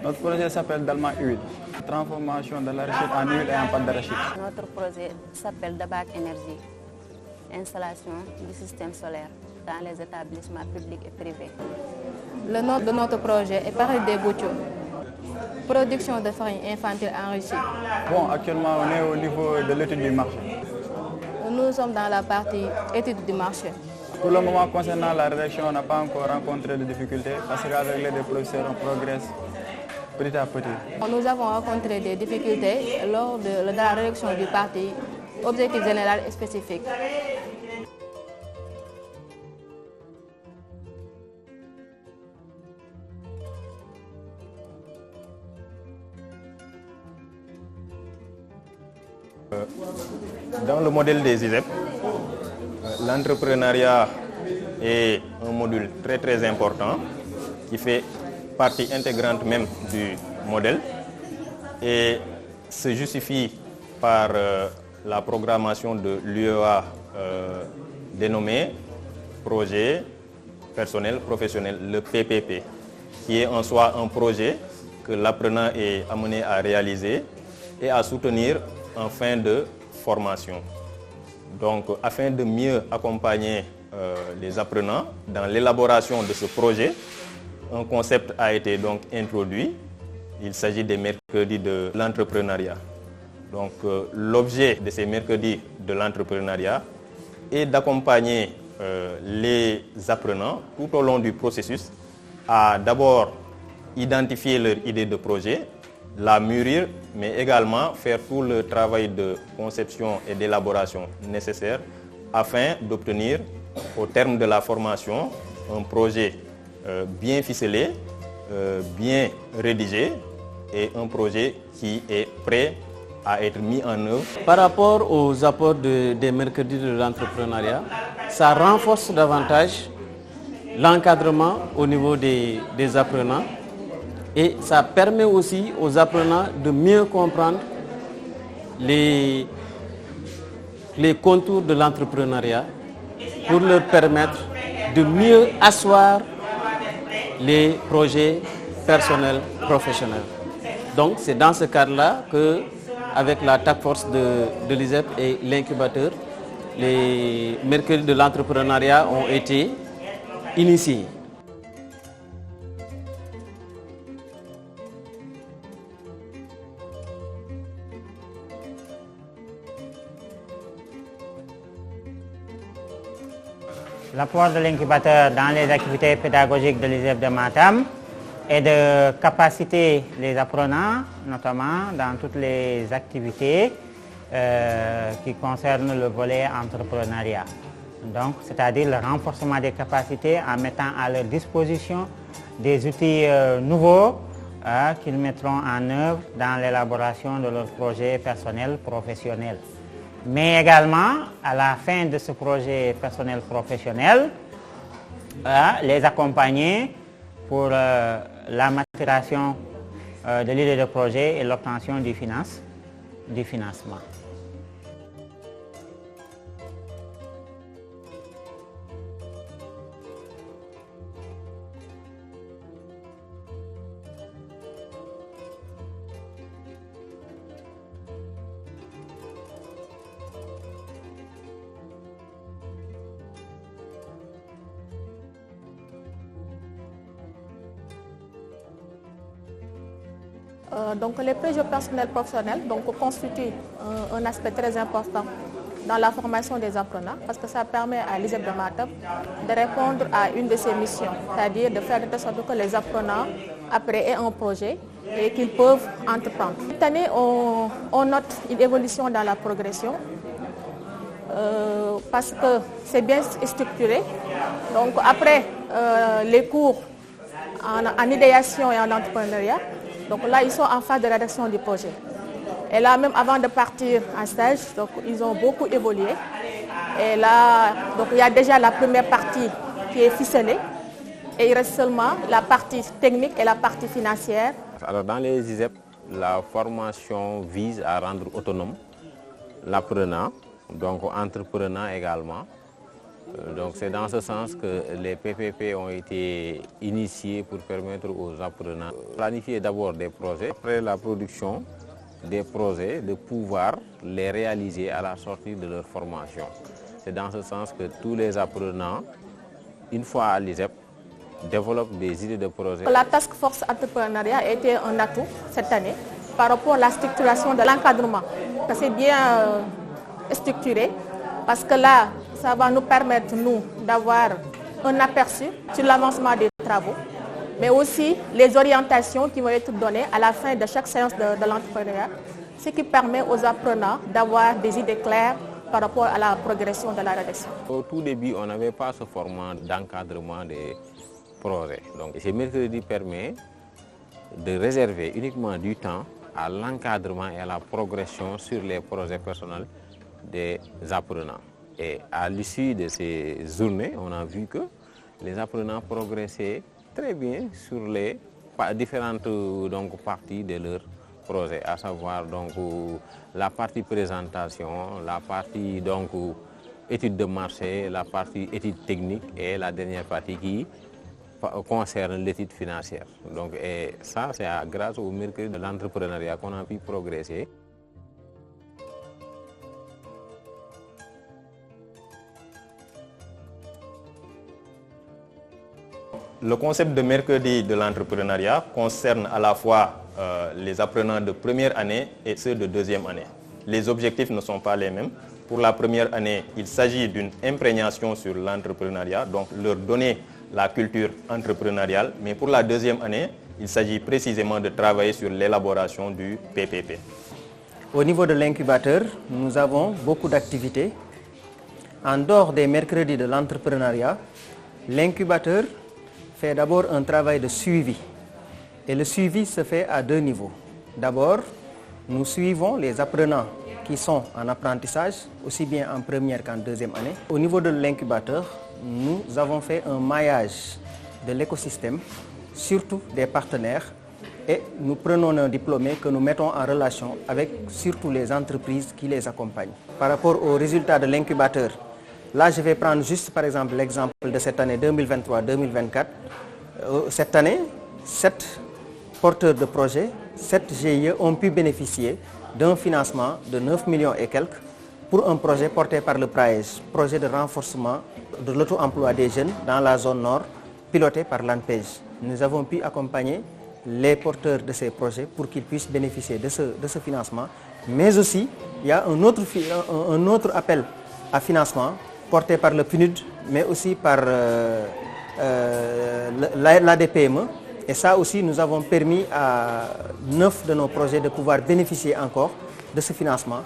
Notre projet s'appelle Dalma Huile, transformation de l'arachide en huile et en pâte d'arachide. Notre projet s'appelle Dabac Énergie, installation du système solaire dans les établissements publics et privés. Le nom de notre projet est Paris des Bouchons, production de farine infantile enrichie. Bon, actuellement, on est au niveau de l'étude du marché. Nous sommes dans la partie étude du marché. Pour le moment, concernant la rédaction, on n'a pas encore rencontré de difficultés parce qu'avec l'aide des professeurs, on progresse petit à petit. Nous avons rencontré des difficultés lors de la rédaction du parti Objectif général et spécifique. Dans le modèle des ISEP, l'entrepreneuriat est un module très important qui fait partie intégrante même du modèle et se justifie par la programmation de l'UEA dénommée Projet personnel professionnel, le PPP, qui est en soi un projet que l'apprenant est amené à réaliser et à soutenir en fin de formation. Donc, afin de mieux accompagner les apprenants dans l'élaboration de ce projet, un concept a été donc introduit. Il s'agit des mercredis de l'entrepreneuriat. Donc, l'objet de ces mercredis de l'entrepreneuriat est d'accompagner les apprenants tout au long du processus à d'abord identifier leur idée de projet, la mûrir, mais également faire tout le travail de conception et d'élaboration nécessaire afin d'obtenir, au terme de la formation, un projet bien ficelé, bien rédigé et un projet qui est prêt à être mis en œuvre. Par rapport aux apports des mercredis de l'entrepreneuriat, ça renforce davantage l'encadrement au niveau des apprenants. Et ça permet aussi aux apprenants de mieux comprendre les contours de l'entrepreneuriat pour leur permettre de mieux asseoir les projets personnels, professionnels. Donc c'est dans ce cadre-là qu'avec la task force de l'ISEP et l'incubateur, les mercredis de l'entrepreneuriat ont été initiés. L'apport de l'incubateur dans les activités pédagogiques de l'ISEP de Matam est de capaciter les apprenants, notamment dans toutes les activités qui concernent le volet entrepreneuriat. Donc, c'est-à-dire le renforcement des capacités en mettant à leur disposition des outils nouveaux qu'ils mettront en œuvre dans l'élaboration de leurs projets personnels professionnels. Mais également, à la fin de ce projet personnel professionnel, les accompagner pour la maturation de l'idée de projet et l'obtention du financement. Donc les projets personnels professionnels constituent un aspect très important dans la formation des apprenants parce que ça permet à l'ISEP de Matam de répondre à une de ses missions, c'est-à-dire de faire de telle sorte que les apprenants après aient un projet et qu'ils peuvent entreprendre. Cette année, on note une évolution dans la progression parce que c'est bien structuré. Donc après les cours en idéation et en entrepreneuriat, donc là, ils sont en phase de rédaction du projet. Et là, même avant de partir en stage, donc, ils ont beaucoup évolué. Et là, donc, il y a déjà la première partie qui est ficelée. Et il reste seulement la partie technique et la partie financière. Alors, dans les ISEP, la formation vise à rendre autonome l'apprenant, donc entreprenant également, Donc c'est dans ce sens que les PPP ont été initiés pour permettre aux apprenants de planifier d'abord des projets, après la production des projets, de pouvoir les réaliser à la sortie de leur formation. C'est dans ce sens que tous les apprenants, une fois à l'ISEP, développent des idées de projet. La Task Force Entrepreneuriat a été un atout cette année par rapport à la structuration de l'encadrement. C'est bien structuré parce que là, ça va nous permettre, nous, d'avoir un aperçu sur l'avancement des travaux, mais aussi les orientations qui vont être données à la fin de chaque séance de l'entrepreneuriat, ce qui permet aux apprenants d'avoir des idées claires par rapport à la progression de la rédaction. Au tout début, on n'avait pas ce format d'encadrement des projets. Donc, ce mercredi permet de réserver uniquement du temps à l'encadrement et à la progression sur les projets personnels des apprenants. Et à l'issue de ces journées, on a vu que les apprenants progressaient très bien sur les différentes parties de leur projet, à savoir la partie présentation, la partie étude de marché, la partie étude technique et la dernière partie qui concerne l'étude financière. Donc, et ça, c'est grâce au mercredi de l'entrepreneuriat qu'on a pu progresser. Le concept de mercredi de l'entrepreneuriat concerne à la fois les apprenants de première année et ceux de deuxième année. Les objectifs ne sont pas les mêmes. Pour la première année, il s'agit d'une imprégnation sur l'entrepreneuriat, donc leur donner la culture entrepreneuriale. Mais pour la deuxième année, il s'agit précisément de travailler sur l'élaboration du PPP. Au niveau de l'incubateur, nous avons beaucoup d'activités. En dehors des mercredis de l'entrepreneuriat, l'incubateur fait d'abord un travail de suivi. Et le suivi se fait à deux niveaux. D'abord, nous suivons les apprenants qui sont en apprentissage, aussi bien en première qu'en deuxième année. Au niveau de l'incubateur, nous avons fait un maillage de l'écosystème, surtout des partenaires, et nous prenons nos diplômés que nous mettons en relation avec surtout les entreprises qui les accompagnent. Par rapport aux résultats de l'incubateur, là je vais prendre juste par exemple l'exemple de cette année 2023-2024. Cette année, 7 porteurs de projets, 7 GIE ont pu bénéficier d'un financement de 9 millions et quelques pour un projet porté par le PRAEJ, projet de renforcement de l'auto-emploi des jeunes dans la zone nord, piloté par l'ANPEJ. Nous avons pu accompagner les porteurs de ces projets pour qu'ils puissent bénéficier de ce financement. Mais aussi, il y a un autre appel à financement porté par le PNUD, mais aussi par l'ADPME. Et ça aussi, nous avons permis à 9 de nos projets de pouvoir bénéficier encore de ce financement.